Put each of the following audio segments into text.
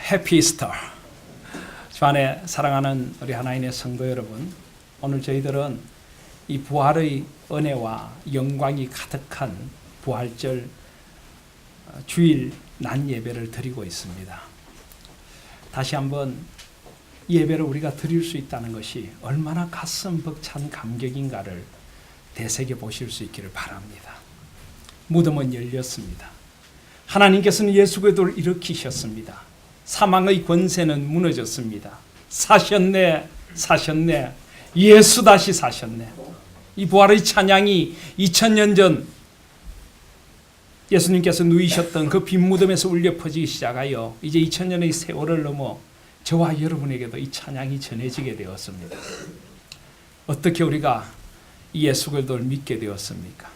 해피 이스터. 주 안에 사랑하는 우리 하나님의 성도 여러분, 오늘 저희들은 이 부활의 은혜와 영광이 가득한 부활절 주일 낮 예배를 드리고 있습니다. 다시 한번 예배를 우리가 드릴 수 있다는 것이 얼마나 가슴 벅찬 감격인가를 되새겨 보실 수 있기를 바랍니다. 무덤은 열렸습니다. 하나님께서는 예수 그리스도를 일으키셨습니다. 사망의 권세는 무너졌습니다. 사셨네, 사셨네. 예수 다시 사셨네. 이 부활의 찬양이 2000년 전 예수님께서 누이셨던 그 빈 무덤에서 울려 퍼지기 시작하여 이제 2000년의 세월을 넘어 저와 여러분에게도 이 찬양이 전해지게 되었습니다. 어떻게 우리가 이 예수 그리스도를 믿게 되었습니까?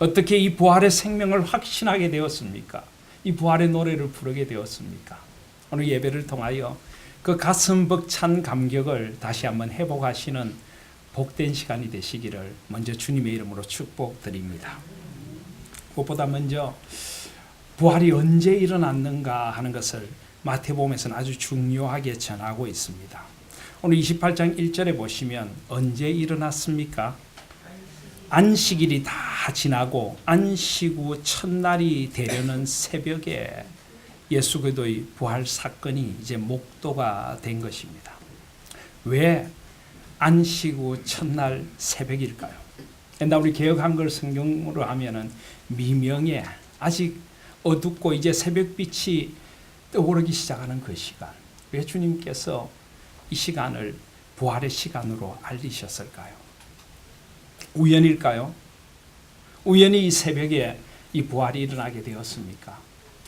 어떻게 이 부활의 생명을 확신하게 되었습니까? 이 부활의 노래를 부르게 되었습니까? 오늘 예배를 통하여 그 가슴 벅찬 감격을 다시 한번 회복하시는 복된 시간이 되시기를 먼저 주님의 이름으로 축복드립니다. 무엇보다 먼저 부활이 언제 일어났는가 하는 것을 마태복음에서는 아주 중요하게 전하고 있습니다. 오늘 28장 1절에 보시면 언제 일어났습니까? 안식일이 다 지나고 안식 후 첫날이 되려는 새벽에 예수 그리스도의 부활 사건이 이제 목도가 된 것입니다. 왜 안식 후 첫날 새벽일까요? 옛날 우리 개역 한글 성경으로 하면은 미명에 아직 어둡고 이제 새벽빛이 떠오르기 시작하는 그 시간. 왜 주님께서 이 시간을 부활의 시간으로 알리셨을까요? 우연일까요? 우연히 이 새벽에 이 부활이 일어나게 되었습니까?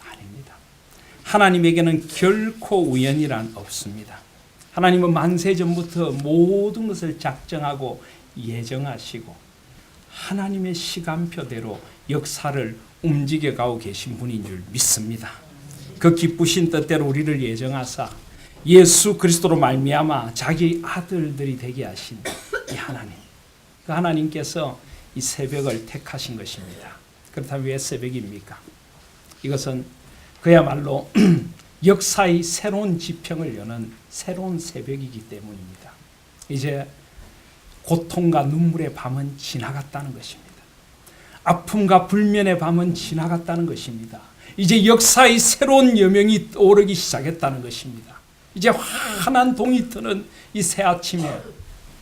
아닙니다. 하나님에게는 결코 우연이란 없습니다. 하나님은 만세 전부터 모든 것을 작정하고 예정하시고 하나님의 시간표대로 역사를 움직여가고 계신 분인 줄 믿습니다. 그 기쁘신 뜻대로 우리를 예정하사 예수 그리스도로 말미암아 자기 아들들이 되게 하신 이 하나님, 그 하나님께서 이 새벽을 택하신 것입니다. 그렇다면 왜 새벽입니까? 이것은 그야말로 역사의 새로운 지평을 여는 새로운 새벽이기 때문입니다. 이제 고통과 눈물의 밤은 지나갔다는 것입니다. 아픔과 불면의 밤은 지나갔다는 것입니다. 이제 역사의 새로운 여명이 떠오르기 시작했다는 것입니다. 이제 환한 동이 트는 이 새 아침에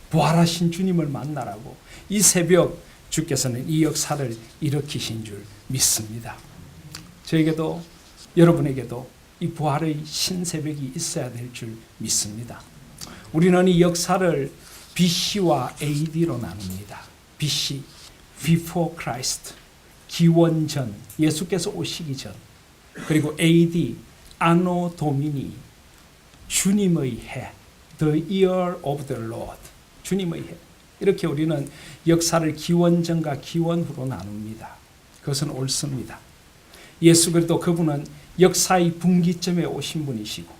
부활하신 주님을 만나라고 이 새벽 주께서는 이 역사를 일으키신 줄 믿습니다. 저에게도 여러분에게도 이 부활의 신새벽이 있어야 될 줄 믿습니다. 우리는 이 역사를 BC와 AD로 나눕니다. BC, Before Christ, 기원 전, 예수께서 오시기 전. 그리고 AD, Anno Domini, 주님의 해, The Year of the Lord, 주님의 해. 이렇게 우리는 역사를 기원 전과 기원 후로 나눕니다. 그것은 옳습니다. 예수 그리스도 그분은 역사의 분기점에 오신 분이시고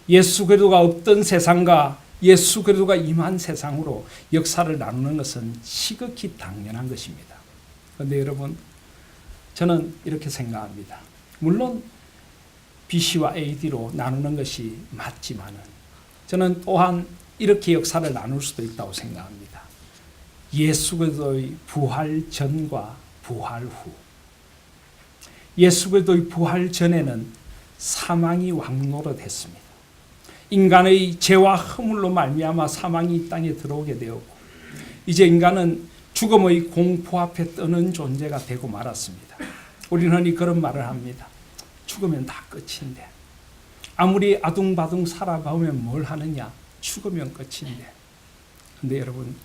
예수 그리스도가 없던 세상과 예수 그리스도가 임한 세상으로 역사를 나누는 것은 시극히 당연한 것입니다. 그런데 여러분, 저는 이렇게 생각합니다. 물론 BC와 AD로 나누는 것이 맞지만은 저는 또한 이렇게 역사를 나눌 수도 있다고 생각합니다. 예수 그리스도의 부활 전과 부활 후. 예수 그리스도의 부활 전에는 사망이 왕노릇했습니다. 인간의 죄와 허물로 말미암아 사망이 이 땅에 들어오게 되었고 이제 인간은 죽음의 공포 앞에 떠는 존재가 되고 말았습니다. 우리는 흔히 그런 말을 합니다. 죽으면 다 끝인데 아무리 아둥바둥 살아가면 뭘 하느냐? 죽으면 끝인데. 그런데 여러분,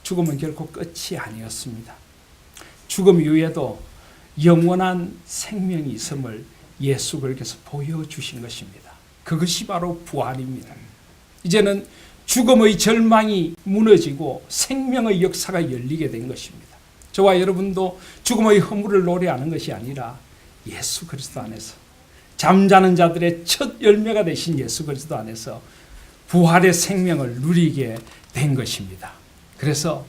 죽음은 결코 끝이 아니었습니다. 죽음 이후에도 영원한 생명이 있음을 예수 그리스도께서 보여주신 것입니다. 그것이 바로 부활입니다. 이제는 죽음의 절망이 무너지고 생명의 역사가 열리게 된 것입니다. 저와 여러분도 죽음의 허물을 노래하는 것이 아니라 예수 그리스도 안에서 잠자는 자들의 첫 열매가 되신 예수 그리스도 안에서 부활의 생명을 누리게 된 것입니다. 그래서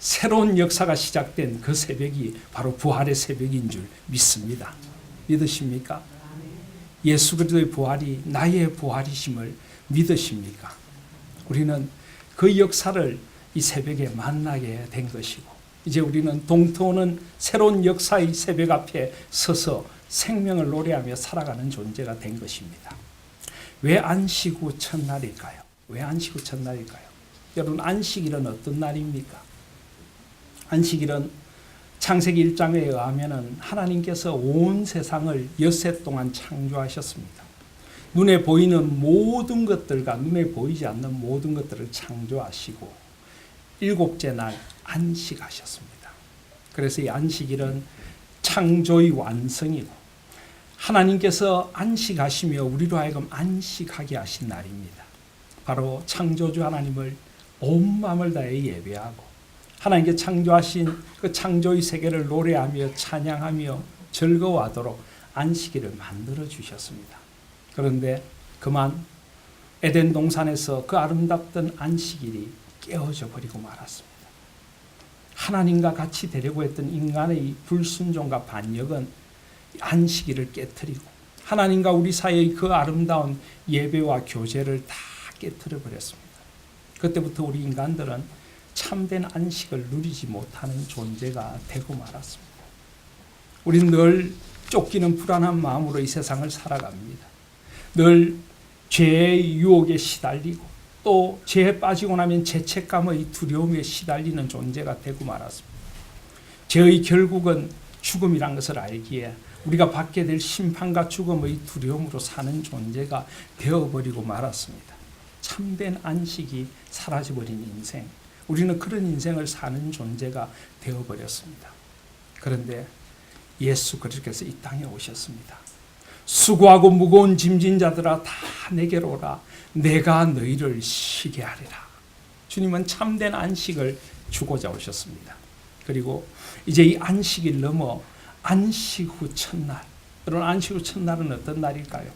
새로운 역사가 시작된 그 새벽이 바로 부활의 새벽인 줄 믿습니다. 믿으십니까? 예수 그리스도의 부활이 나의 부활이심을 믿으십니까? 우리는 그 역사를 이 새벽에 만나게 된 것이고, 이제 우리는 동토는 새로운 역사의 새벽 앞에 서서 생명을 노래하며 살아가는 존재가 된 것입니다. 왜 안식 후 첫날일까요? 왜 안식 후 첫날일까요? 여러분, 안식일은 어떤 날입니까? 안식일은 창세기 1장에 의하면 하나님께서 온 세상을 엿새 동안 창조하셨습니다. 눈에 보이는 모든 것들과 눈에 보이지 않는 모든 것들을 창조하시고 일곱째 날 안식하셨습니다. 그래서 이 안식일은 창조의 완성이고 하나님께서 안식하시며 우리로 하여금 안식하게 하신 날입니다. 바로 창조주 하나님을 온 마음을 다해 예배하고 하나님께 창조하신 그 창조의 세계를 노래하며 찬양하며 즐거워하도록 안식일을 만들어 주셨습니다. 그런데 그만 에덴 동산에서 그 아름답던 안식일이 깨어져 버리고 말았습니다. 하나님과 같이 되려고 했던 인간의 불순종과 반역은 안식일을 깨뜨리고 하나님과 우리 사이의 그 아름다운 예배와 교제를 다 깨뜨려 버렸습니다. 그때부터 우리 인간들은 참된 안식을 누리지 못하는 존재가 되고 말았습니다. 우리는 늘 쫓기는 불안한 마음으로 이 세상을 살아갑니다. 늘 죄의 유혹에 시달리고 또 죄에 빠지고 나면 죄책감의 두려움에 시달리는 존재가 되고 말았습니다. 죄의 결국은 죽음이란 것을 알기에 우리가 받게 될 심판과 죽음의 두려움으로 사는 존재가 되어버리고 말았습니다. 참된 안식이 사라져버린 인생, 우리는 그런 인생을 사는 존재가 되어버렸습니다. 그런데 예수 그리스도께서 이 땅에 오셨습니다. 수고하고 무거운 짐진 자들아 다 내게로 오라. 내가 너희를 쉬게 하리라. 주님은 참된 안식을 주고자 오셨습니다. 그리고 이제 이 안식일 넘어 안식 후 첫날. 여러분, 안식 후 첫날은 어떤 날일까요?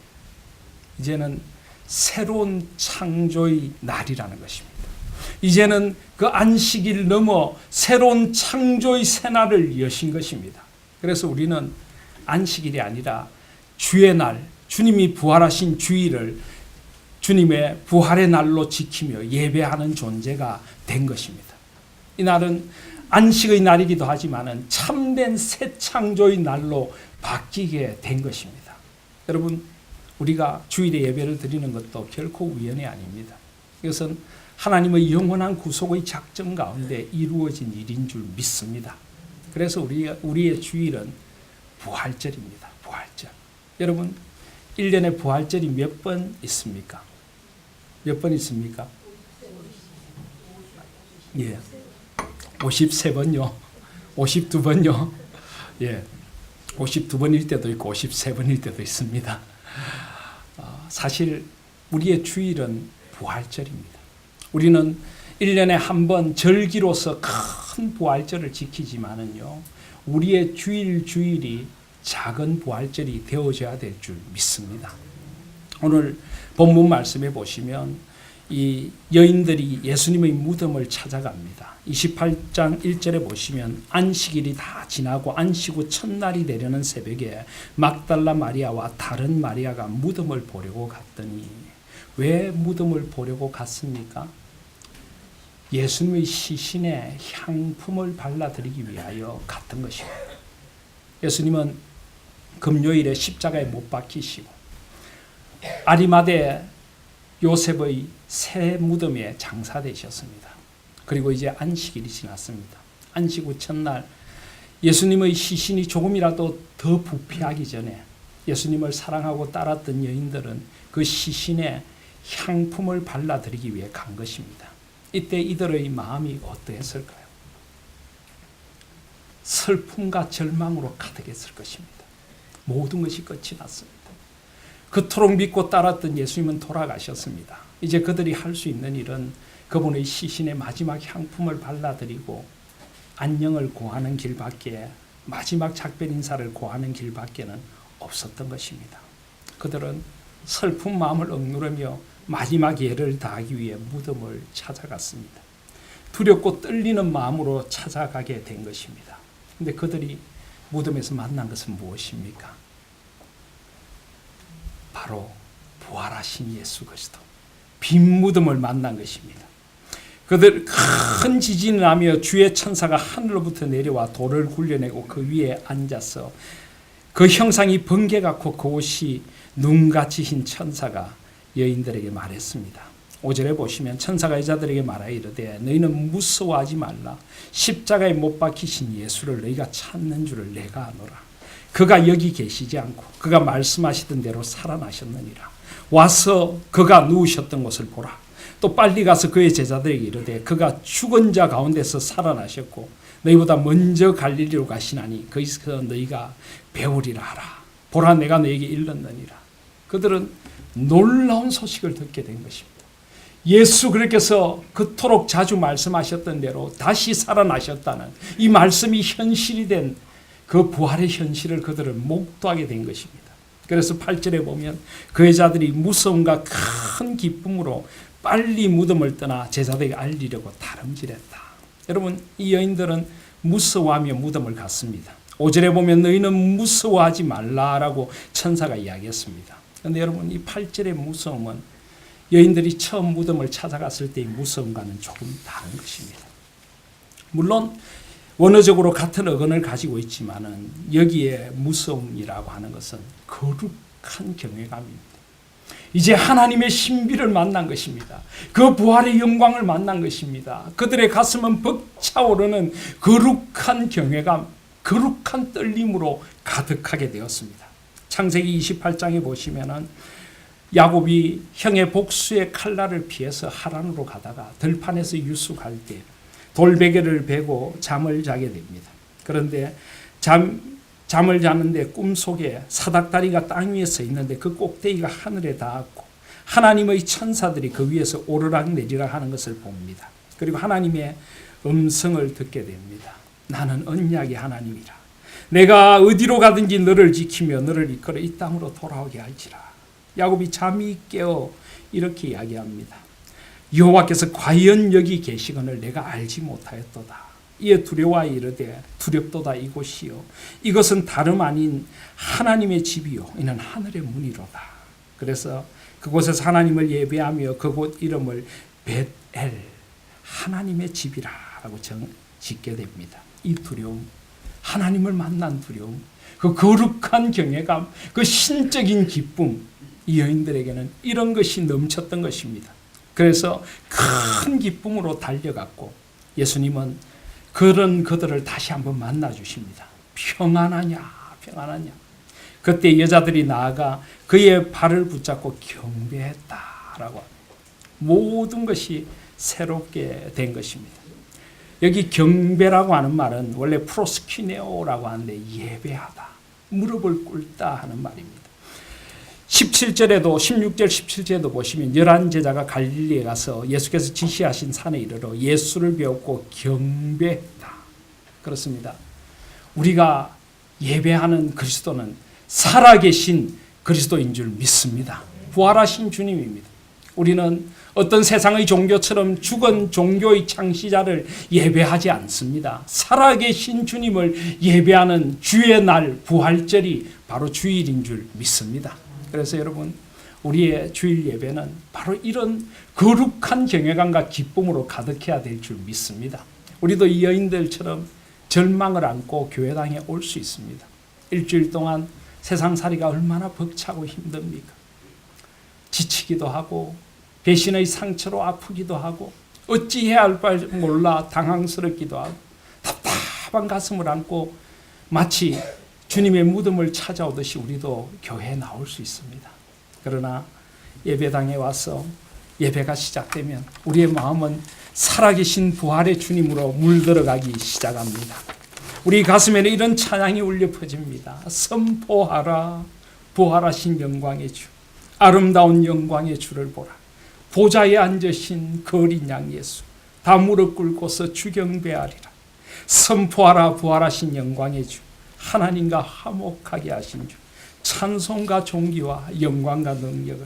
이제는 새로운 창조의 날이라는 것입니다. 이제는 그 안식일 넘어 새로운 창조의 새날을 여신 것입니다. 그래서 우리는 안식일이 아니라 주의 날, 주님이 부활하신 주일을 주님의 부활의 날로 지키며 예배하는 존재가 된 것입니다. 이 날은 안식의 날이기도 하지만 참된 새 창조의 날로 바뀌게 된 것입니다. 여러분, 우리가 주일에 예배를 드리는 것도 결코 우연이 아닙니다. 이것은 하나님의 영원한 구속의 작전 가운데 이루어진 일인 줄 믿습니다. 그래서 우리의 주일은 부활절입니다. 부활절. 여러분, 1년에 부활절이 몇 번 있습니까? 몇 번 있습니까? 예. 53번요. 52번요. 예. 52번일 때도 있고 53번일 때도 있습니다. 사실 우리의 주일은 부활절입니다. 우리는 1년에 한 번 절기로서 큰 부활절을 지키지만은요, 우리의 주일이 작은 부활절이 되어져야 될 줄 믿습니다. 오늘 본문 말씀에 보시면 이 여인들이 예수님의 무덤을 찾아갑니다. 28장 1절에 보시면 안식일이 다 지나고 안식 후 첫날이 되려는 새벽에 막달라 마리아와 다른 마리아가 무덤을 보려고 갔더니, 왜 무덤을 보려고 갔습니까? 예수님의 시신에 향품을 발라드리기 위하여 갔던 것입니다. 예수님은 금요일에 십자가에 못 박히시고 아리마대 요셉의 새 무덤에 장사되셨습니다. 그리고 이제 안식일이 지났습니다. 안식 후 첫날 예수님의 시신이 조금이라도 더 부패하기 전에 예수님을 사랑하고 따랐던 여인들은 그 시신에 향품을 발라드리기 위해 간 것입니다. 이때 이들의 마음이 어떠했을까요? 슬픔과 절망으로 가득했을 것입니다. 모든 것이 끝이 났습니다. 그토록 믿고 따랐던 예수님은 돌아가셨습니다. 이제 그들이 할 수 있는 일은 그분의 시신에 마지막 향품을 발라드리고 안녕을 구하는 길밖에, 마지막 작별 인사를 구하는 길밖에는 없었던 것입니다. 그들은 슬픈 마음을 억누르며 마지막 예를 다하기 위해 무덤을 찾아갔습니다. 두렵고 떨리는 마음으로 찾아가게 된 것입니다. 그런데 그들이 무덤에서 만난 것은 무엇입니까? 바로 부활하신 예수 그리스도, 빈 무덤을 만난 것입니다. 그들 큰 지진이 나며 주의 천사가 하늘로부터 내려와 돌을 굴려내고 그 위에 앉아서 그 형상이 번개 같고 그 옷이 눈같이 흰 천사가 여인들에게 말했습니다. 5절에 보시면 천사가 여자들에게 말하여 이르되 너희는 무서워하지 말라. 십자가에 못 박히신 예수를 너희가 찾는 줄을 내가 아노라. 그가 여기 계시지 않고 그가 말씀하시던 대로 살아나셨느니라. 와서 그가 누우셨던 곳을 보라. 또 빨리 가서 그의 제자들에게 이르되 그가 죽은 자 가운데서 살아나셨고 너희보다 먼저 갈릴리로 가시나니 거기서 너희가 배우리라 하라. 보라, 내가 너희에게 일렀느니라. 그들은 놀라운 소식을 듣게 된 것입니다. 예수 그리스도께서 그토록 자주 말씀하셨던 대로 다시 살아나셨다는 이 말씀이 현실이 된 그 부활의 현실을 그들은 목도하게 된 것입니다. 그래서 8절에 보면 그 여자들이 무서움과 큰 기쁨으로 빨리 무덤을 떠나 제자들에게 알리려고 다름질했다. 여러분, 이 여인들은 무서워하며 무덤을 갔습니다. 5절에 보면 너희는 무서워하지 말라라고 천사가 이야기했습니다. 그런데 여러분, 이 8절의 무서움은 여인들이 처음 무덤을 찾아갔을 때의 무서움과는 조금 다른 것입니다. 물론 원어적으로 같은 어근을 가지고 있지만은 여기에 무서움이라고 하는 것은 거룩한 경외감입니다. 이제 하나님의 신비를 만난 것입니다. 그 부활의 영광을 만난 것입니다. 그들의 가슴은 벅차오르는 거룩한 경외감, 거룩한 떨림으로 가득하게 되었습니다. 창세기 28장에 보시면은 야곱이 형의 복수의 칼날을 피해서 하란으로 가다가 들판에서 유숙할 때 돌베개를 베고 잠을 자게 됩니다. 그런데 잠을 자는데 꿈속에 사닥다리가 땅 위에 서 있는데 그 꼭대기가 하늘에 닿았고 하나님의 천사들이 그 위에서 오르락 내리락 하는 것을 봅니다. 그리고 하나님의 음성을 듣게 됩니다. 나는 언약의 하나님이라. 내가 어디로 가든지 너를 지키며 너를 이끌어 이 땅으로 돌아오게 할지라. 야곱이 잠이 깨어 이렇게 이야기합니다. 여호와께서 과연 여기 계시거늘 내가 알지 못하였도다. 이에 두려워 이르되 두렵도다 이곳이요 이것은 다름 아닌 하나님의 집이요 이는 하늘의 문이로다. 그래서 그곳에서 하나님을 예배하며 그곳 이름을 벳엘 하나님의 집이라고 짓게 됩니다. 이 두려움, 하나님을 만난 두려움, 그 거룩한 경외감, 그 신적인 기쁨, 이 여인들에게는 이런 것이 넘쳤던 것입니다. 그래서 큰 기쁨으로 달려갔고 예수님은 그런 그들을 다시 한번 만나 주십니다. 평안하냐, 평안하냐. 그때 여자들이 나아가 그의 발을 붙잡고 경배했다라고 합니다. 모든 것이 새롭게 된 것입니다. 여기 경배라고 하는 말은 원래 프로스키네오라고 하는데 예배하다, 무릎을 꿇다 하는 말입니다. 17절에도 16절 17절에도 보시면 11제자가 갈릴리에 가서 예수께서 지시하신 산에 이르러 예수를 배웠고 경배했다. 그렇습니다. 우리가 예배하는 그리스도는 살아계신 그리스도인 줄 믿습니다. 부활하신 주님입니다. 우리는 어떤 세상의 종교처럼 죽은 종교의 창시자를 예배하지 않습니다. 살아계신 주님을 예배하는 주의 날 부활절이 바로 주일인 줄 믿습니다. 그래서 여러분, 우리의 주일 예배는 바로 이런 거룩한 경외감과 기쁨으로 가득해야 될 줄 믿습니다. 우리도 이 여인들처럼 절망을 안고 교회당에 올 수 있습니다. 일주일 동안 세상살이가 얼마나 벅차고 힘듭니까? 지치기도 하고 배신의 상처로 아프기도 하고 어찌해야 할 바 몰라 당황스럽기도 하고 답답한 가슴을 안고 마치 주님의 무덤을 찾아오듯이 우리도 교회에 나올 수 있습니다. 그러나 예배당에 와서 예배가 시작되면 우리의 마음은 살아계신 부활의 주님으로 물들어가기 시작합니다. 우리 가슴에는 이런 찬양이 울려 퍼집니다. 선포하라 부활하신 영광의 주, 아름다운 영광의 주를 보라. 보좌에 앉으신 그 어린 양 예수, 다 무릎 꿇고서 주경배하리라. 선포하라 부활하신 영광의 주, 하나님과 화목하게 하신 주, 찬송과 존귀와 영광과 능력을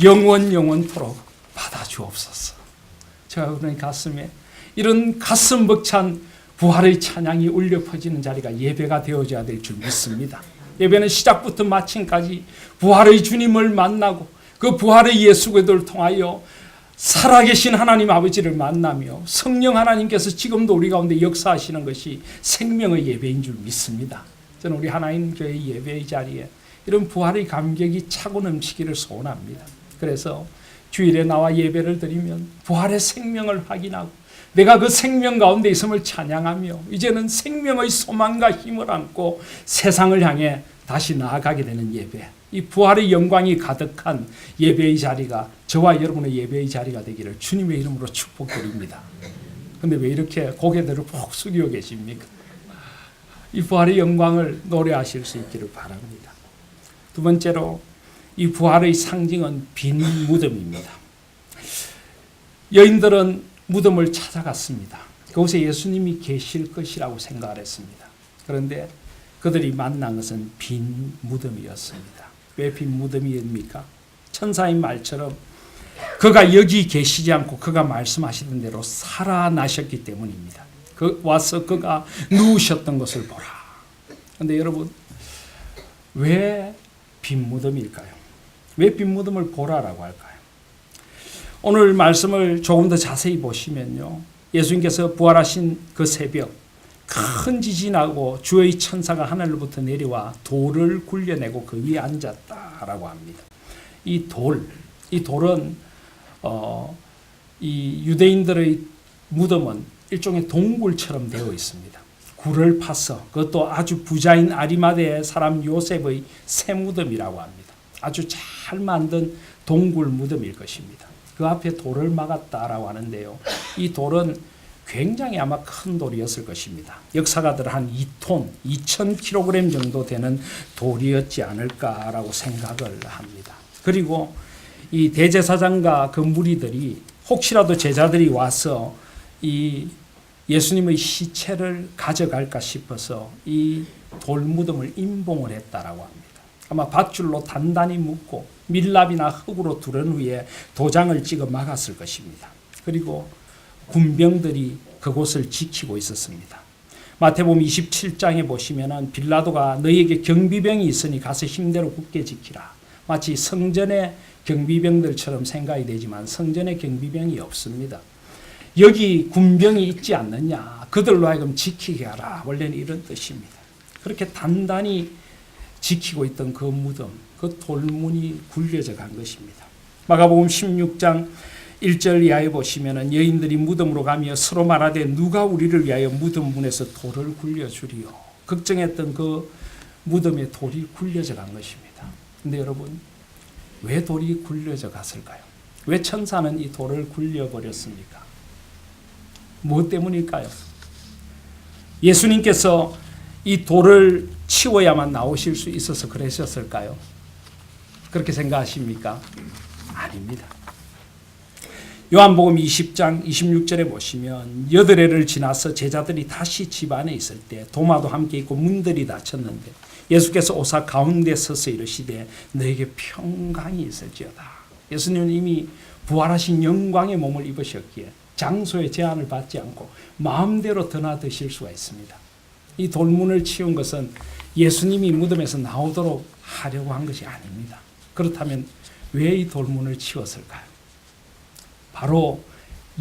영원토록 받아 주옵소서. 제가 그런 가슴에 이런 가슴 벅찬 부활의 찬양이 울려 퍼지는 자리가 예배가 되어져야 될 줄 믿습니다. 예배는 시작부터 마침까지 부활의 주님을 만나고 그 부활의 예수 그리스도를 통하여 살아계신 하나님 아버지를 만나며 성령 하나님께서 지금도 우리 가운데 역사하시는 것이 생명의 예배인 줄 믿습니다. 저는 우리 하나님 교회 예배의 자리에 이런 부활의 감격이 차고 넘치기를 소원합니다. 그래서 주일에 나와 예배를 드리면 부활의 생명을 확인하고 내가 그 생명 가운데 있음을 찬양하며 이제는 생명의 소망과 힘을 안고 세상을 향해 다시 나아가게 되는 예배, 이 부활의 영광이 가득한 예배의 자리가 저와 여러분의 예배의 자리가 되기를 주님의 이름으로 축복드립니다. 근데 왜 이렇게 고개들을 푹 숙이고 계십니까? 이 부활의 영광을 노래하실 수 있기를 바랍니다. 두 번째로 이 부활의 상징은 빈 무덤입니다. 여인들은 무덤을 찾아갔습니다. 그곳에 예수님이 계실 것이라고 생각을 했습니다. 그런데 그들이 만난 것은 빈 무덤이었습니다. 왜 빈 무덤입니까? 천사의 말처럼 그가 여기 계시지 않고 그가 말씀하시던 대로 살아나셨기 때문입니다. 와서 그가 누우셨던 것을 보라. 그런데 여러분, 왜 빈 무덤일까요? 왜 빈 무덤을 보라라고 할까요? 오늘 말씀을 조금 더 자세히 보시면요, 예수님께서 부활하신 그 새벽 큰 지진이 나고 주의 천사가 하늘로부터 내려와 돌을 굴려내고 그 위에 앉았다라고 합니다. 이 돌은 이 유대인들의 무덤은 일종의 동굴처럼 되어 있습니다. 굴을 파서, 그것도 아주 부자인 아리마대 사람 요셉의 새 무덤이라고 합니다. 아주 잘 만든 동굴 무덤일 것입니다. 그 앞에 돌을 막았다라고 하는데요, 이 돌은 굉장히 아마 큰 돌이었을 것입니다. 역사가들 한 2톤, 2,000kg 정도 되는 돌이었지 않을까라고 생각을 합니다. 그리고 이 대제사장과 그 무리들이 혹시라도 제자들이 와서 이 예수님의 시체를 가져갈까 싶어서 이 돌무덤을 임봉을 했다라고 합니다. 아마 밧줄로 단단히 묶고 밀랍이나 흙으로 두른 후에 도장을 찍어 막았을 것입니다. 그리고 군병들이 그곳을 지키고 있었습니다. 마태복음 27장에 보시면은 빌라도가 너희에게 경비병이 있으니 가서 힘대로 굳게 지키라. 마치 성전의 경비병들처럼 생각이 되지만 성전의 경비병이 없습니다. 여기 군병이 있지 않느냐, 그들로 하여금 지키게 하라. 원래는 이런 뜻입니다. 그렇게 단단히 지키고 있던 그 무덤, 그 돌문이 굴려져 간 것입니다. 마가복음 16장 1절 이하에 보시면은 여인들이 무덤으로 가며 서로 말하되 누가 우리를 위하여 무덤 문에서 돌을 굴려주리요. 걱정했던 그 무덤에 돌이 굴려져 간 것입니다. 근데 여러분, 왜 돌이 굴려져 갔을까요? 왜 천사는 이 돌을 굴려버렸습니까? 무엇 때문일까요? 예수님께서 이 돌을 치워야만 나오실 수 있어서 그러셨을까요? 그렇게 생각하십니까? 아닙니다. 요한복음 20장 26절에 보시면 8해를 지나서 제자들이 다시 집 안에 있을 때 도마도 함께 있고 문들이 닫혔는데 예수께서 오사 가운데 서서 이르시되 너에게 평강이 있을지어다. 예수님은 이미 부활하신 영광의 몸을 입으셨기에 장소의 제한을 받지 않고 마음대로 드나드실 수가 있습니다. 이 돌문을 치운 것은 예수님이 무덤에서 나오도록 하려고 한 것이 아닙니다. 그렇다면 왜 이 돌문을 치웠을까요? 바로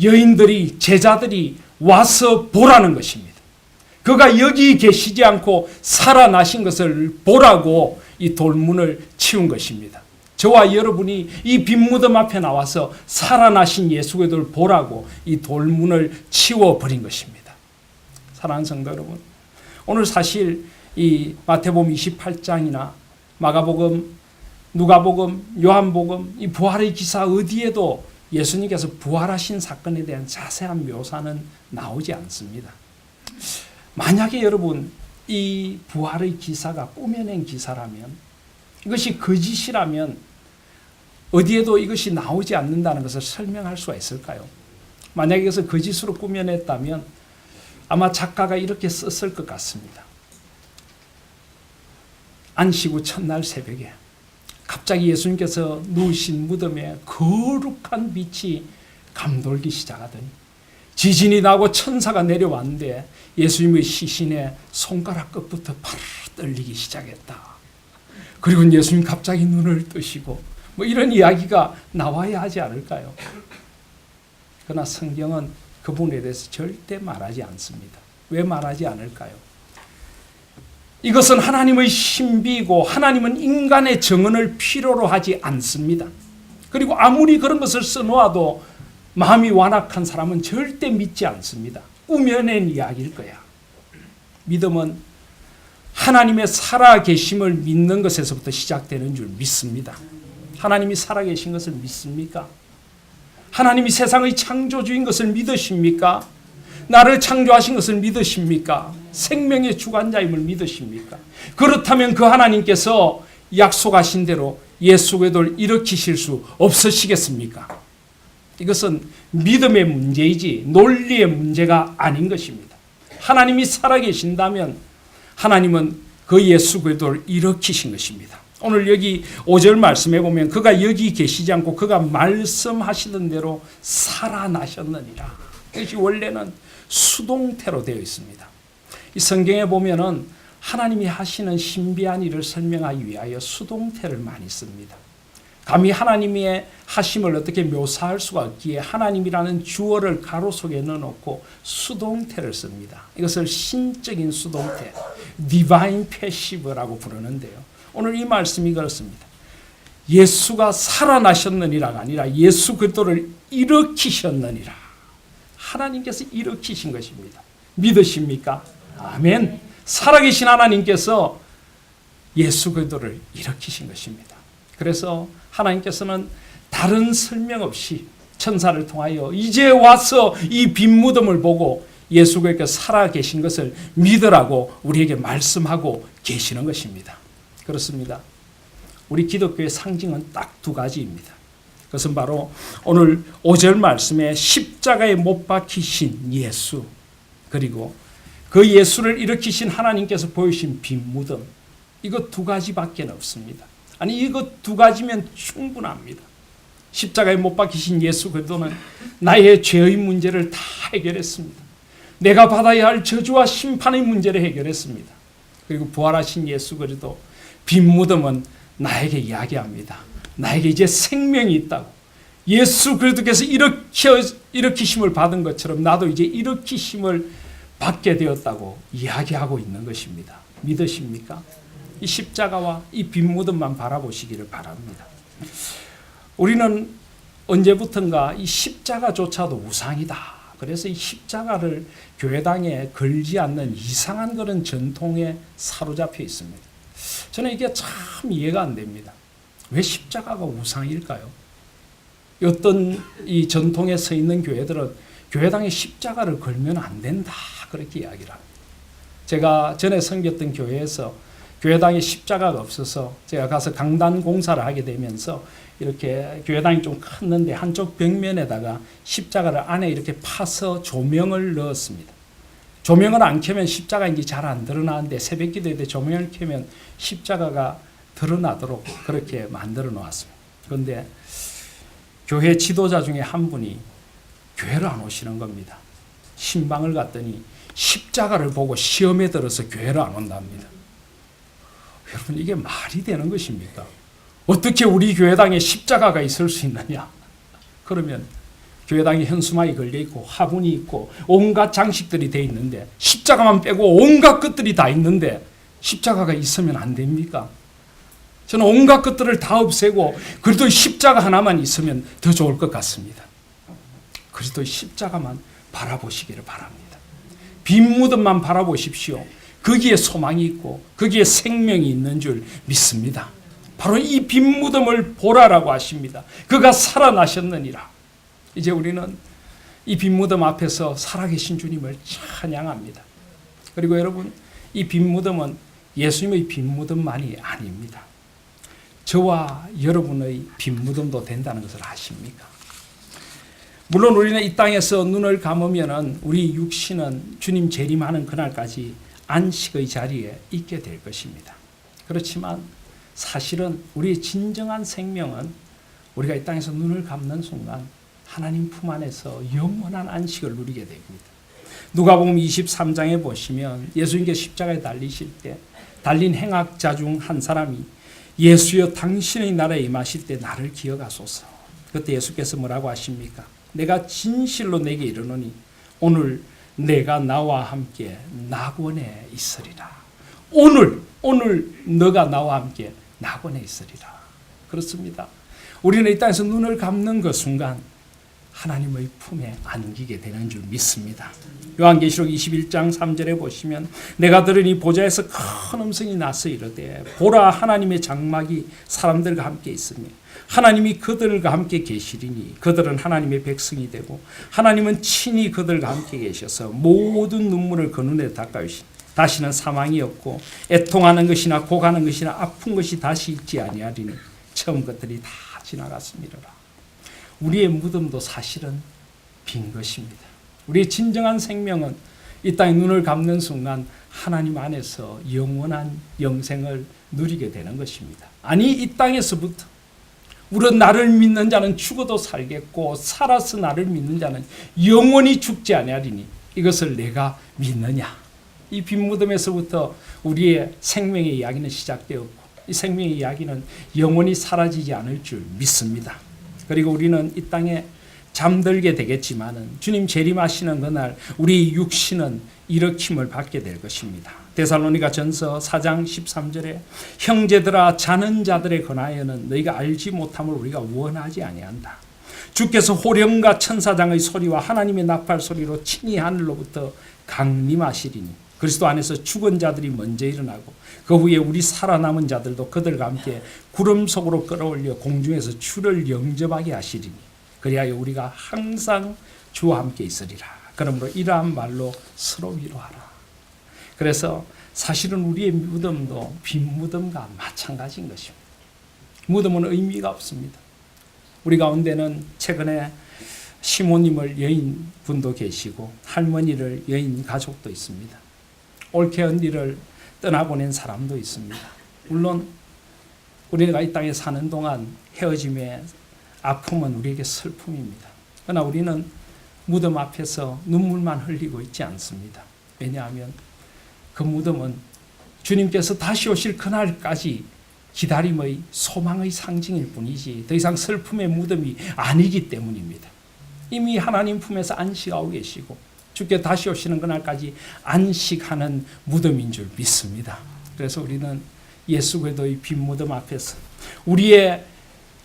여인들이, 제자들이 와서 보라는 것입니다. 그가 여기 계시지 않고 살아나신 것을 보라고 이 돌문을 치운 것입니다. 저와 여러분이 이 빈 무덤 앞에 나와서 살아나신 예수 그리스도를 보라고 이 돌문을 치워버린 것입니다. 사랑하는 성도 여러분, 오늘 사실 이 마태복음 28장이나 마가복음, 누가복음, 요한복음, 이 부활의 기사 어디에도 예수님께서 부활하신 사건에 대한 자세한 묘사는 나오지 않습니다. 만약에 여러분 이 부활의 기사가 꾸며낸 기사라면, 이것이 거짓이라면 어디에도 이것이 나오지 않는다는 것을 설명할 수가 있을까요? 만약에 이것을 거짓으로 꾸며냈다면 아마 작가가 이렇게 썼을 것 같습니다. 안식 후 첫날 새벽에 갑자기 예수님께서 누우신 무덤에 거룩한 빛이 감돌기 시작하더니 지진이 나고 천사가 내려왔는데 예수님의 시신에 손가락 끝부터 파르르 떨리기 시작했다. 그리고 예수님 갑자기 눈을 뜨시고 뭐 이런 이야기가 나와야 하지 않을까요? 그러나 성경은 그 부분에 대해서 절대 말하지 않습니다. 왜 말하지 않을까요? 이것은 하나님의 신비이고 하나님은 인간의 증언을 필요로 하지 않습니다. 그리고 아무리 그런 것을 써놓아도 마음이 완악한 사람은 절대 믿지 않습니다. 우며낸 이야기일 거야. 믿음은 하나님의 살아계심을 믿는 것에서부터 시작되는 줄 믿습니다. 하나님이 살아계신 것을 믿습니까? 하나님이 세상의 창조주인 것을 믿으십니까? 나를 창조하신 것을 믿으십니까? 생명의 주관자임을 믿으십니까? 그렇다면 그 하나님께서 약속하신 대로 예수 그리스도를 일으키실 수 없으시겠습니까? 이것은 믿음의 문제이지 논리의 문제가 아닌 것입니다. 하나님이 살아계신다면 하나님은 그 예수 그리스도를 일으키신 것입니다. 오늘 여기 5절 말씀해 보면 그가 여기 계시지 않고 그가 말씀하시던 대로 살아나셨느니라. 이것이 원래는 수동태로 되어 있습니다. 이 성경에 보면은 하나님이 하시는 신비한 일을 설명하기 위하여 수동태를 많이 씁니다. 감히 하나님의 하심을 어떻게 묘사할 수가 없기에 하나님이라는 주어를 가로 속에 넣어놓고 수동태를 씁니다. 이것을 신적인 수동태, Divine Passive라고 부르는데요. 오늘 이 말씀이 그렇습니다. 예수가 살아나셨느니라가 아니라 예수 그리스도를 일으키셨느니라. 하나님께서 일으키신 것입니다. 믿으십니까? 아멘. 살아계신 하나님께서 예수 그리스도를 일으키신 것입니다. 그래서 하나님께서는 다른 설명 없이 천사를 통하여 이제 와서 이 빈 무덤을 보고 예수 그리스도께서 살아계신 것을 믿으라고 우리에게 말씀하고 계시는 것입니다. 그렇습니다. 우리 기독교의 상징은 딱 두 가지입니다. 그것은 바로 오늘 5절 말씀에 십자가에 못 박히신 예수, 그리고 그 예수를 일으키신 하나님께서 보이신 빈 무덤, 이것 두 가지밖에 없습니다. 아니 이것 두 가지면 충분합니다. 십자가에 못 박히신 예수 그리스도는 나의 죄의 문제를 다 해결했습니다. 내가 받아야 할 저주와 심판의 문제를 해결했습니다. 그리고 부활하신 예수 그리스도, 빈 무덤은 나에게 이야기합니다. 나에게 이제 생명이 있다고. 예수 그리스도께서 일으키심을 받은 것처럼 나도 이제 일으키심을 받게 되었다고 이야기하고 있는 것입니다. 믿으십니까? 이 십자가와 이 빈 무덤만 바라보시기를 바랍니다. 우리는 언제부턴가 이 십자가조차도 우상이다. 그래서 이 십자가를 교회당에 걸지 않는 이상한 그런 전통에 사로잡혀 있습니다. 저는 이게 참 이해가 안 됩니다. 왜 십자가가 우상일까요? 어떤 이 전통에 서 있는 교회들은 교회당에 십자가를 걸면 안 된다 그렇게 이야기를 합니다. 제가 전에 섬겼던 교회에서 교회당에 십자가가 없어서 제가 가서 강단 공사를 하게 되면서 이렇게 교회당이 좀 컸는데 한쪽 벽면에다가 십자가를 안에 이렇게 파서 조명을 넣었습니다. 조명을 안 켜면 십자가인지 잘 안 드러나는데 새벽 기도회 때 조명을 켜면 십자가가 드러나도록 그렇게 만들어 놓았습니다. 그런데 교회 지도자 중에 한 분이 교회를 안 오시는 겁니다. 신방을 갔더니 십자가를 보고 시험에 들어서 교회를 안 온답니다. 여러분 이게 말이 되는 것입니까? 어떻게 우리 교회당에 십자가가 있을 수 있느냐? 그러면 교회당에 현수막이 걸려있고 화분이 있고 온갖 장식들이 돼 있는데 십자가만 빼고 온갖 것들이 다 있는데 십자가가 있으면 안 됩니까? 저는 온갖 것들을 다 없애고 그래도 십자가 하나만 있으면 더 좋을 것 같습니다. 그래도 십자가만 바라보시기를 바랍니다. 빈 무덤만 바라보십시오. 거기에 소망이 있고 거기에 생명이 있는 줄 믿습니다. 바로 이 빈 무덤을 보라라고 하십니다. 그가 살아나셨느니라. 이제 우리는 이 빈 무덤 앞에서 살아계신 주님을 찬양합니다. 그리고 여러분 이 빈 무덤은 예수님의 빈 무덤만이 아닙니다. 저와 여러분의 빈 무덤도 된다는 것을 아십니까? 물론 우리는 이 땅에서 눈을 감으면 우리 육신은 주님 재림하는 그날까지 안식의 자리에 있게 될 것입니다. 그렇지만 사실은 우리의 진정한 생명은 우리가 이 땅에서 눈을 감는 순간 하나님 품 안에서 영원한 안식을 누리게 됩니다. 누가복음 23장에 보시면 예수님께서 십자가에 달리실 때 달린 행악자 중 한 사람이 예수여 당신의 나라에 임하실 때 나를 기억하소서. 그때 예수께서 뭐라고 하십니까? 내가 진실로 내게 이르노니 오늘 내가 나와 함께 낙원에 있으리라. 오늘 너가 나와 함께 낙원에 있으리라. 그렇습니다. 우리는 이 땅에서 눈을 감는 그 순간 하나님의 품에 안기게 되는 줄 믿습니다. 요한계시록 21장 3절에 보시면 내가 들으니 보좌에서 큰 음성이 나서 이르되 보라 하나님의 장막이 사람들과 함께 있으니 하나님이 그들과 함께 계시리니 그들은 하나님의 백성이 되고 하나님은 친히 그들과 함께 계셔서 모든 눈물을 그 눈에 닦아주시니 다시는 사망이 없고 애통하는 것이나 고가는 것이나 아픈 것이 다시 있지 아니하리니 처음 것들이 다 지나갔음이라. 우리의 무덤도 사실은 빈 것입니다. 우리의 진정한 생명은 이 땅에 눈을 감는 순간 하나님 안에서 영원한 영생을 누리게 되는 것입니다. 아니 이 땅에서부터 우리 나를 믿는 자는 죽어도 살겠고 살아서 나를 믿는 자는 영원히 죽지 아니하리니 이것을 내가 믿느냐. 이 빈 무덤에서부터 우리의 생명의 이야기는 시작되었고 이 생명의 이야기는 영원히 사라지지 않을 줄 믿습니다. 그리고 우리는 이 땅에 잠들게 되겠지만은 주님 재림하시는 그날 우리 육신은 일으킴을 받게 될 것입니다. 데살로니가 전서 4장 13절에 형제들아 자는 자들에 관하여는 너희가 알지 못함을 우리가 원하지 아니한다. 주께서 호령과 천사장의 소리와 하나님의 나팔 소리로 친히 하늘로부터 강림하시리니 그리스도 안에서 죽은 자들이 먼저 일어나고 그 후에 우리 살아남은 자들도 그들과 함께 구름 속으로 끌어올려 공중에서 주를 영접하게 하시리니 그리하여 우리가 항상 주와 함께 있으리라. 그러므로 이러한 말로 서로 위로하라. 그래서 사실은 우리의 무덤도 빈 무덤과 마찬가지인 것입니다. 무덤은 의미가 없습니다. 우리 가운데는 최근에 시모님을 여인분도 계시고 할머니를 여인 가족도 있습니다. 옳게 언니를 떠나보낸 사람도 있습니다. 물론 우리가 이 땅에 사는 동안 헤어짐의 아픔은 우리에게 슬픔입니다. 그러나 우리는 무덤 앞에서 눈물만 흘리고 있지 않습니다. 왜냐하면 그 무덤은 주님께서 다시 오실 그날까지 기다림의 소망의 상징일 뿐이지 더 이상 슬픔의 무덤이 아니기 때문입니다. 이미 하나님 품에서 안식하고 계시고 주께 다시 오시는 그날까지 안식하는 무덤인 줄 믿습니다. 그래서 우리는 예수 그리스도의 빈 무덤 앞에서 우리의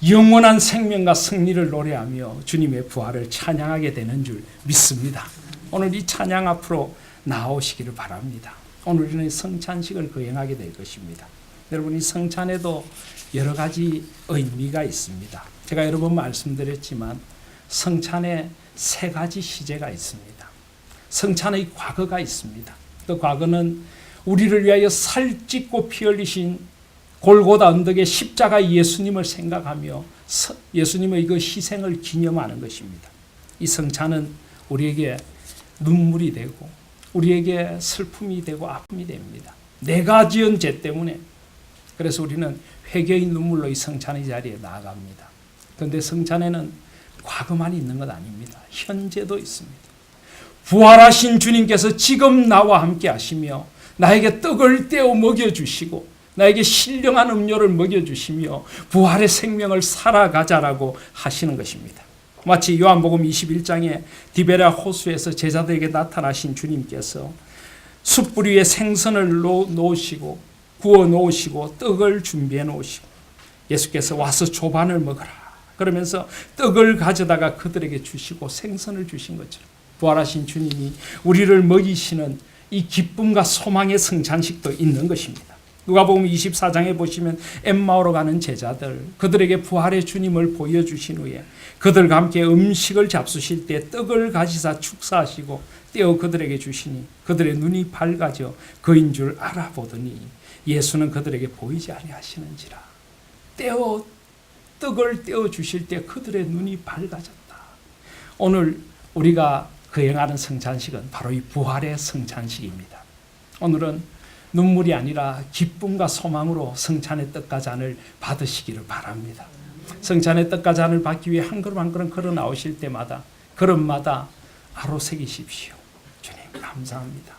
영원한 생명과 승리를 노래하며 주님의 부활을 찬양하게 되는 줄 믿습니다. 오늘 이 찬양 앞으로 나오시기를 바랍니다. 오늘 우리는 성찬식을 거행하게 될 것입니다. 여러분 이 성찬에도 여러 가지 의미가 있습니다. 제가 여러 번 말씀드렸지만 성찬에 세 가지 시제가 있습니다. 성찬의 과거가 있습니다. 그 과거는 우리를 위하여 살찢고 피 흘리신 골고다 언덕의 십자가 예수님을 생각하며 예수님의 그 희생을 기념하는 것입니다. 이 성찬은 우리에게 눈물이 되고 우리에게 슬픔이 되고 아픔이 됩니다. 내가 지은 죄 때문에. 그래서 우리는 회개의 눈물로 이 성찬의 자리에 나아갑니다. 그런데 성찬에는 과거만 있는 것 아닙니다. 현재도 있습니다. 부활하신 주님께서 지금 나와 함께 하시며 나에게 떡을 떼어 먹여주시고 나에게 신령한 음료를 먹여주시며 부활의 생명을 살아가자라고 하시는 것입니다. 마치 요한복음 21장에 디베랴 호수에서 제자들에게 나타나신 주님께서 숯불 위에 생선을 놓으시고 구워 놓으시고 떡을 준비해 놓으시고 예수께서 와서 조반을 먹어라 그러면서 떡을 가져다가 그들에게 주시고 생선을 주신 것처럼 부활하신 주님이 우리를 먹이시는 이 기쁨과 소망의 성찬식도 있는 것입니다. 누가복음 24장에 보시면 엠마오로 가는 제자들 그들에게 부활의 주님을 보여주신 후에 그들과 함께 음식을 잡수실 때 떡을 가지사 축사하시고 떼어 그들에게 주시니 그들의 눈이 밝아져 그인 줄 알아보더니 예수는 그들에게 보이지 아니하시는지라. 떡을 떼어 주실 때 그들의 눈이 밝아졌다. 오늘 우리가 거행하는 성찬식은 바로 이 부활의 성찬식입니다. 오늘은 눈물이 아니라 기쁨과 소망으로 성찬의 떡과 잔을 받으시기를 바랍니다. 성찬의 떡과 잔을 받기 위해 한 걸음 한 걸음 걸어 나오실 때마다 걸음마다 아로새기십시오. 주님 감사합니다.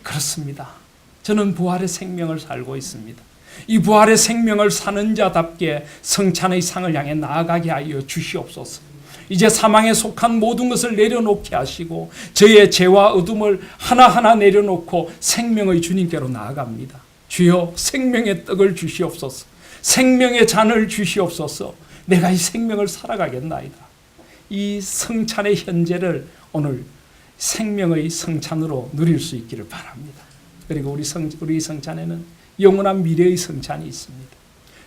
그렇습니다. 저는 부활의 생명을 살고 있습니다. 이 부활의 생명을 사는 자답게 성찬의 상을 향해 나아가게 하여 주시옵소서. 이제 사망에 속한 모든 것을 내려놓게 하시고 저의 죄와 어둠을 하나하나 내려놓고 생명의 주님께로 나아갑니다. 주여, 생명의 떡을 주시옵소서. 생명의 잔을 주시옵소서. 내가 이 생명을 살아가겠나이다. 이 성찬의 현재를 오늘 생명의 성찬으로 누릴 수 있기를 바랍니다. 그리고 우리 성찬에는 영원한 미래의 성찬이 있습니다.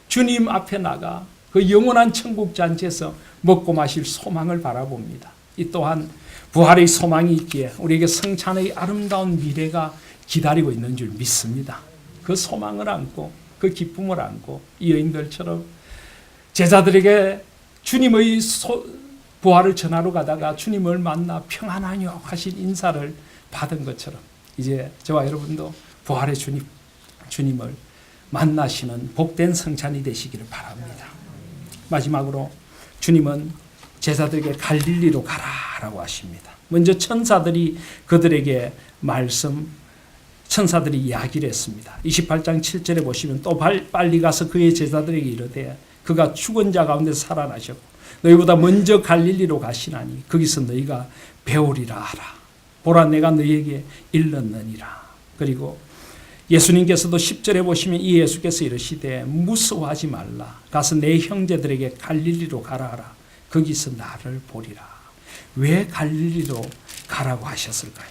주님 앞에 나가 그 영원한 천국 잔치에서 먹고 마실 소망을 바라봅니다. 이 또한 부활의 소망이 있기에 우리에게 성찬의 아름다운 미래가 기다리고 있는 줄 믿습니다. 그 소망을 안고 그 기쁨을 안고 이 여인들처럼 제자들에게 주님의 부활을 전하러 가다가 주님을 만나 평안하뇨 하신 인사를 받은 것처럼 이제 저와 여러분도 부활의 주님을 만나시는 복된 성찬이 되시기를 바랍니다. 마지막으로 주님은 제자들에게 갈릴리로 가라라고 하십니다. 먼저 천사들이 그들에게 천사들이 이야기를 했습니다. 28장 7절에 보시면 또 빨리 가서 그의 제자들에게 이르되 그가 죽은 자 가운데서 살아나셨고 너희보다 먼저 갈릴리로 가시나니 거기서 너희가 배우리라 하라. 보라, 내가 너희에게 일렀느니라. 그리고 예수님께서도 10절에 보시면 이 예수께서 이르시되 무서워하지 말라. 가서 내 형제들에게 갈릴리로 가라 하라. 거기서 나를 보리라. 왜 갈릴리로 가라고 하셨을까요?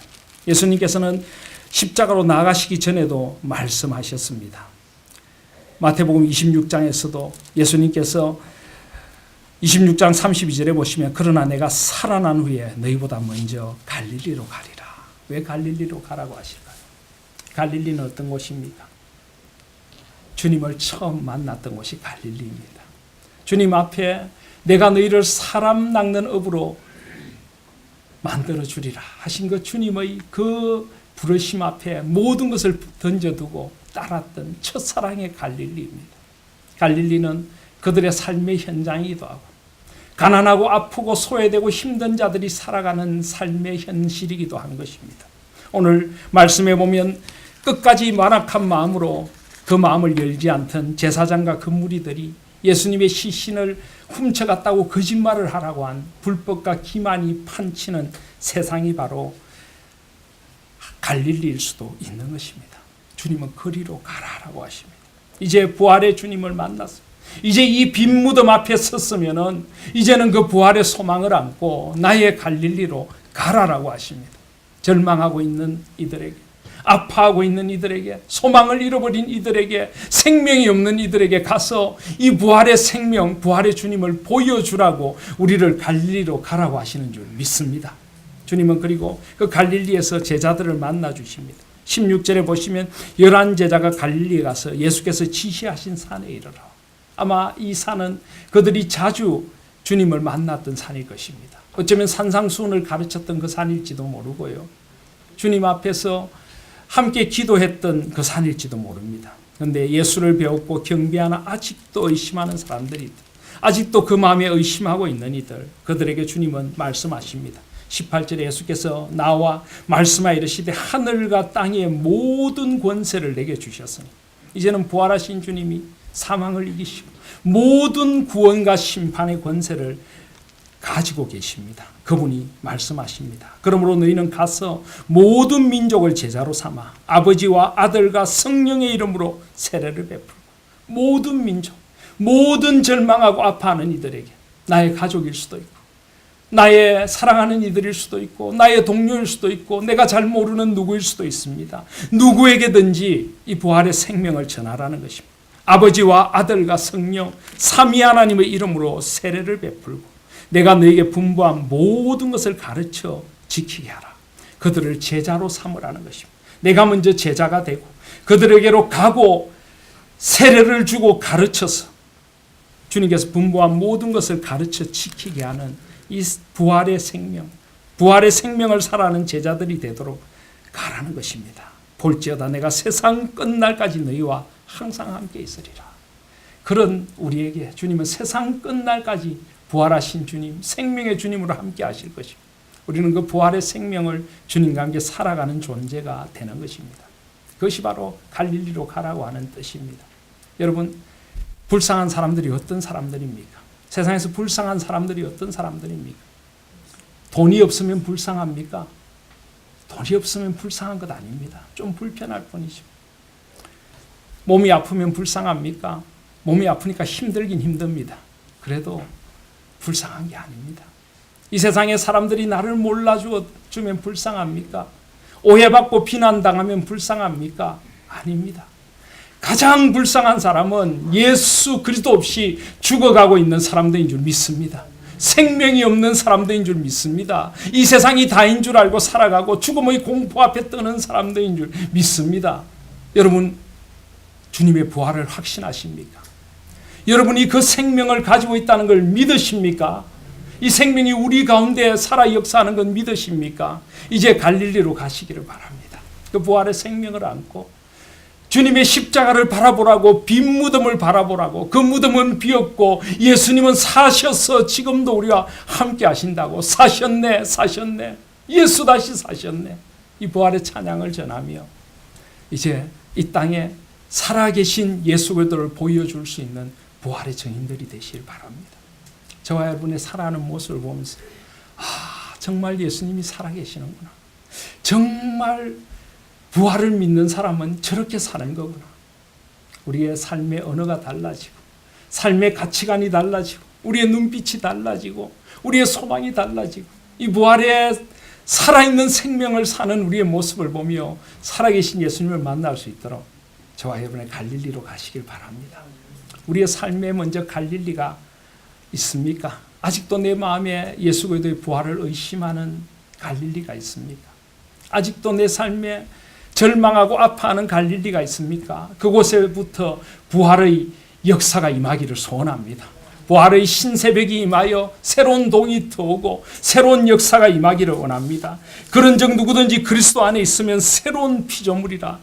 예수님께서는 십자가로 나가시기 전에도 말씀하셨습니다. 마태복음 26장에서도 예수님께서 26장 32절에 보시면 그러나 내가 살아난 후에 너희보다 먼저 갈릴리로 가리라. 왜 갈릴리로 가라고 하실까요? 갈릴리는 어떤 곳입니까? 주님을 처음 만났던 곳이 갈릴리입니다. 주님 앞에 내가 너희를 사람 낚는 업으로 만들어 주리라 하신 그 주님의 그 부르심 앞에 모든 것을 던져두고 따랐던 첫사랑의 갈릴리입니다. 갈릴리는 그들의 삶의 현장이기도 하고 가난하고 아프고 소외되고 힘든 자들이 살아가는 삶의 현실이기도 한 것입니다. 오늘 말씀해 보면 끝까지 완악한 마음으로 그 마음을 열지 않던 제사장과 그 무리들이 예수님의 시신을 훔쳐갔다고 거짓말을 하라고 한 불법과 기만이 판치는 세상이 바로 갈릴리일 수도 있는 것입니다. 주님은 거리로 가라라고 하십니다. 이제 부활의 주님을 만났습니다. 이제 이 빈 무덤 앞에 섰으면은 이제는 그 부활의 소망을 안고 나의 갈릴리로 가라라고 하십니다. 절망하고 있는 이들에게, 아파하고 있는 이들에게, 소망을 잃어버린 이들에게, 생명이 없는 이들에게 가서 이 부활의 생명, 부활의 주님을 보여주라고 우리를 갈릴리로 가라고 하시는 줄 믿습니다. 주님은 그리고 그 갈릴리에서 제자들을 만나 주십니다. 16절에 보시면 11제자가 갈릴리에 가서 예수께서 지시하신 산에 이르라. 아마 이 산은 그들이 자주 주님을 만났던 산일 것입니다. 어쩌면 산상수훈을 가르쳤던 그 산일지도 모르고요. 주님 앞에서 함께 기도했던 그 산일지도 모릅니다. 그런데 예수를 배웠고 경배하나 아직도 의심하는 사람들이, 아직도 그 마음에 의심하고 있는 이들, 그들에게 주님은 말씀하십니다. 18절에 예수께서 나와 말씀하여 이르시되 하늘과 땅의 모든 권세를 내게 주셨으니, 이제는 부활하신 주님이 사망을 이기시고 모든 구원과 심판의 권세를 가지고 계십니다. 그분이 말씀하십니다. 그러므로 너희는 가서 모든 민족을 제자로 삼아 아버지와 아들과 성령의 이름으로 세례를 베풀고 모든 민족, 모든 절망하고 아파하는 이들에게, 나의 가족일 수도 있고 나의 사랑하는 이들일 수도 있고 나의 동료일 수도 있고 내가 잘 모르는 누구일 수도 있습니다. 누구에게든지 이 부활의 생명을 전하라는 것입니다. 아버지와 아들과 성령 삼위 하나님의 이름으로 세례를 베풀고 내가 너에게 분부한 모든 것을 가르쳐 지키게 하라. 그들을 제자로 삼으라는 것입니다. 내가 먼저 제자가 되고 그들에게로 가고 세례를 주고 가르쳐서 주님께서 분부한 모든 것을 가르쳐 지키게 하는 이 부활의 생명, 부활의 생명을 살아가는 제자들이 되도록 가라는 것입니다. 볼지어다 내가 세상 끝날까지 너희와 항상 함께 있으리라. 그런 우리에게 주님은 세상 끝날까지 부활하신 주님, 생명의 주님으로 함께 하실 것입니다. 우리는 그 부활의 생명을 주님과 함께 살아가는 존재가 되는 것입니다. 그것이 바로 갈릴리로 가라고 하는 뜻입니다. 여러분, 불쌍한 사람들이 어떤 사람들입니까? 세상에서 불쌍한 사람들이 어떤 사람들입니까? 돈이 없으면 불쌍합니까? 돈이 없으면 불쌍한 것 아닙니다. 좀 불편할 뿐이죠. 몸이 아프면 불쌍합니까? 몸이 아프니까 힘들긴 힘듭니다. 그래도 불쌍한 게 아닙니다. 이 세상에 사람들이 나를 몰라주면 불쌍합니까? 오해받고 비난당하면 불쌍합니까? 아닙니다. 가장 불쌍한 사람은 예수 그리스도 없이 죽어가고 있는 사람들인 줄 믿습니다. 생명이 없는 사람들인 줄 믿습니다. 이 세상이 다인 줄 알고 살아가고 죽음의 공포 앞에 떠는 사람들인 줄 믿습니다. 여러분, 주님의 부활을 확신하십니까? 여러분이 그 생명을 가지고 있다는 걸 믿으십니까? 이 생명이 우리 가운데 살아 역사하는 건 믿으십니까? 이제 갈릴리로 가시기를 바랍니다. 그 부활의 생명을 안고 주님의 십자가를 바라보라고, 빈 무덤을 바라보라고. 그 무덤은 비었고 예수님은 사셔서 지금도 우리와 함께 하신다고. 사셨네, 사셨네. 예수 다시 사셨네. 이 부활의 찬양을 전하며 이제 이 땅에 살아계신 예수 그리스도를 보여줄 수 있는 부활의 증인들이 되시길 바랍니다. 저와 여러분의 살아가는 모습을 보면서 정말 예수님이 살아계시는구나. 정말 부활을 믿는 사람은 저렇게 사는 거구나. 우리의 삶의 언어가 달라지고 삶의 가치관이 달라지고 우리의 눈빛이 달라지고 우리의 소망이 달라지고 이 부활의 살아있는 생명을 사는 우리의 모습을 보며 살아계신 예수님을 만날 수 있도록 저와 여러분의 갈릴리로 가시길 바랍니다. 우리의 삶에 먼저 갈릴리가 있습니까? 아직도 내 마음에 예수 그리스도의 부활을 의심하는 갈릴리가 있습니까? 아직도 내 삶에 절망하고 아파하는 갈릴리가 있습니까? 그곳에부터 부활의 역사가 임하기를 소원합니다. 부활의 신새벽이 임하여 새로운 동이 터오고 새로운 역사가 임하기를 원합니다. 그런 적 누구든지 그리스도 안에 있으면 새로운 피조물이라.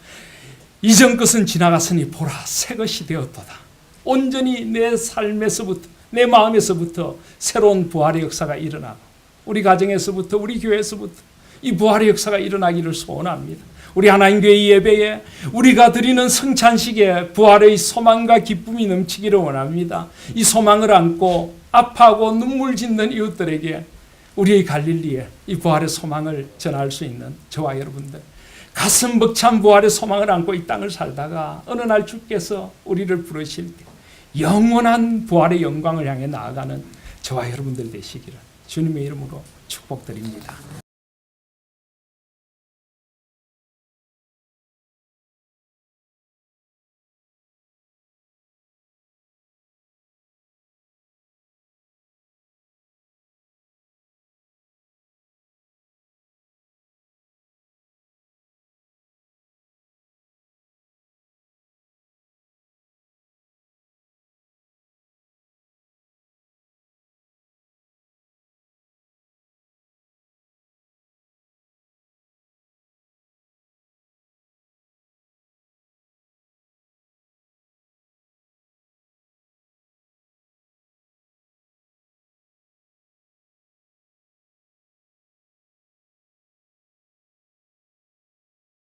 이전 것은 지나갔으니 보라 새 것이 되었도다. 온전히 내 삶에서부터 내 마음에서부터 새로운 부활의 역사가 일어나고 우리 가정에서부터 우리 교회에서부터 이 부활의 역사가 일어나기를 소원합니다. 우리 하나님교회 예배에 우리가 드리는 성찬식에 부활의 소망과 기쁨이 넘치기를 원합니다. 이 소망을 안고 아파하고 눈물 짓는 이웃들에게 우리의 갈릴리에 이 부활의 소망을 전할 수 있는 저와 여러분들, 가슴 벅찬 부활의 소망을 안고 이 땅을 살다가 어느 날 주께서 우리를 부르실 때 영원한 부활의 영광을 향해 나아가는 저와 여러분들 되시기를 주님의 이름으로 축복드립니다.